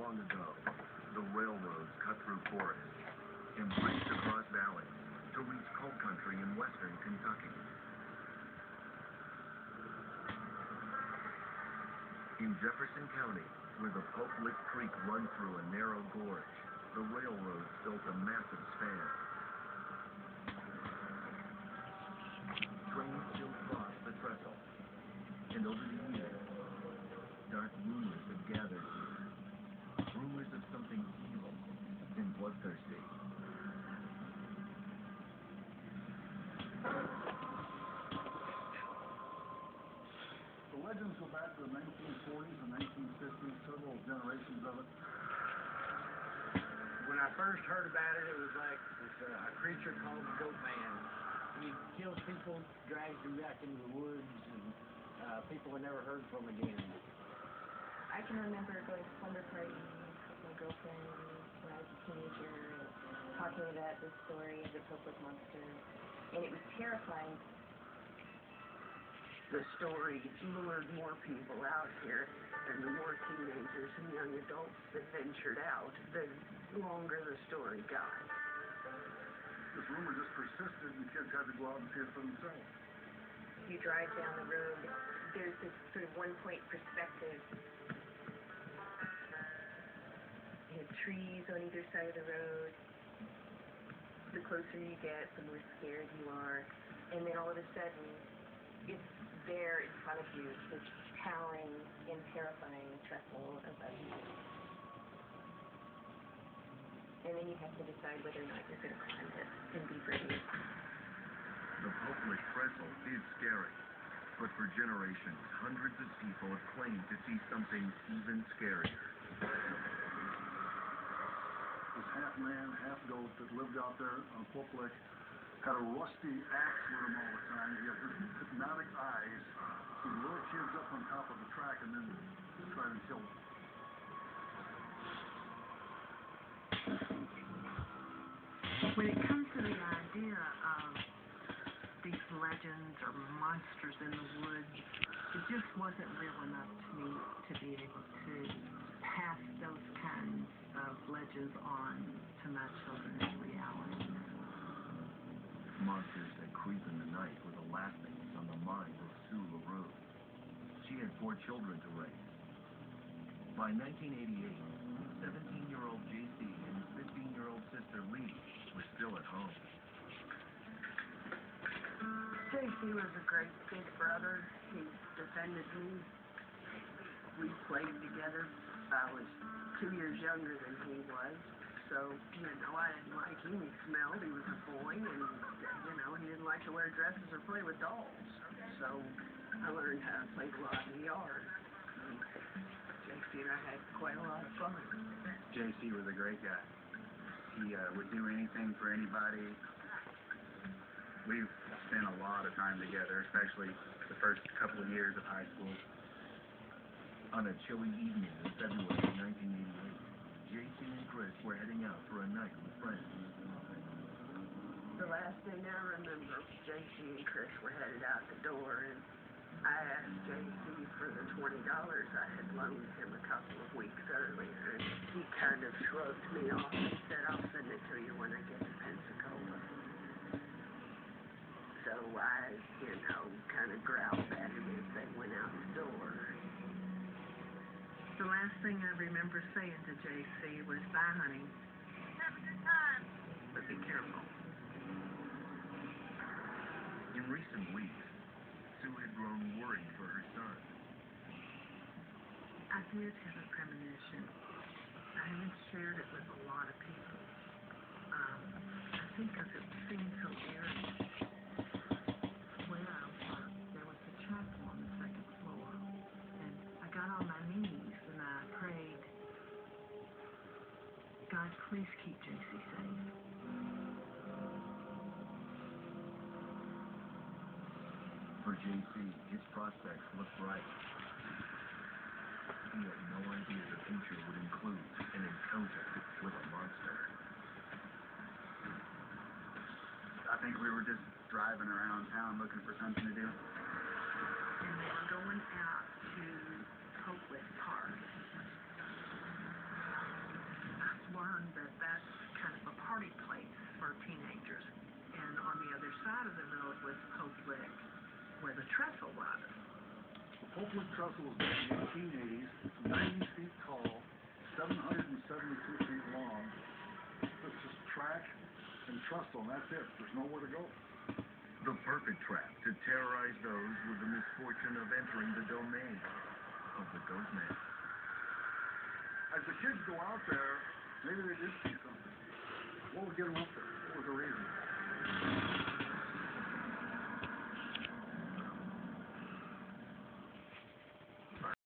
long ago, the railroads cut through forests and raced across valleys to reach coal country in western Kentucky. In Jefferson County, where the Pope Lick Creek runs through a narrow gorge, the railroads built a massive span. Trains still cross the trestle, and over the years, dark rumors have gathered here. Rumors of something evil and bloodthirsty. The legends go back to the 1940s and 1950s, several generations of it. When I first heard about it, it was like a creature called the goatman. He killed people, dragged them back into the woods, and people were never heard from again. I can remember going to slumber parties with my girlfriend when I was a teenager and talking about the story of the Pope Lick monster, and it was terrifying. The story lured more people out here, and the more teenagers and young adults that ventured out, the longer the story got. This rumor just persisted, and kids had to go out and see it for themselves. You drive down the road, there's this sort of one-point perspective. You have trees on either side of the road. The closer you get, the more scared you are. And then all of a sudden, it's there in front of you, this towering and terrifying trestle above you. And then you have to decide whether or not you're going to climb it and be brave. The Pope Lick trestle is scary, but for generations, hundreds of people have claimed to see something even scarier. This half-man, half-goat that lived out there on Pope Lick had a rusty axe with him all the time. He had hypnotic eyes. He'd lure kids up on top of the track and then try and kill them. When it comes to the idea of these legends or monsters in the woods, it just wasn't real enough to me to be able to pass those kinds of legends on to my children as reality. Monsters that creep in the night were the last things on the mind of Sue LaRue. She had 4 children to raise. By 1988, 17-year-old JC and his 15-year-old sister Lee were still at home. JC was a great big brother. He defended me. We played together. I was 2 years younger than he was. So, I didn't like him. He smelled. He was a boy, and, he didn't like to wear dresses or play with dolls. So, I learned how to play a lot in the yard. JC and I had quite a lot of fun. JC was a great guy. He would do anything for anybody. We've spent a lot of time together, especially the first couple of years of high school. On a chilly evening in February 1988, JC and Chris were heading out for a night with friends. The last thing I remember, JC and Chris were headed out the door, and I asked JC for the $20 I had loaned him a couple of weeks earlier, and he kind of shrugged me off and said, "I'll send it to you when I get to Pensacola." So I, kind of growled at him as they went out the door. The last thing I remember saying to JC was, "Bye, honey. Have a good time. But be careful." In recent weeks, Sue had grown worried for her son. I did have a premonition. I haven't shared it with a lot of people. I think because it seemed so eerie. Where I worked, there was a chapel on the 2nd floor, and I got on my knees and I prayed, "God, please keep JC safe." For JC, his prospects looked bright. He had no idea the future would include an encounter with a monster. I think we were just driving around town looking for something to do. And we were going out to Pope Lick Park. party place for teenagers. And on the other side of the road was Pope Lick, where the trestle was. The Popewood Trestle was built in the 1880s, 90 feet tall, 772 feet long. It's just track and trestle, and that's it. There's nowhere to go. The perfect trap to terrorize those with the misfortune of entering the domain of the goatman. As the kids go out there, maybe they did see something. What would get them up there? What was the reason?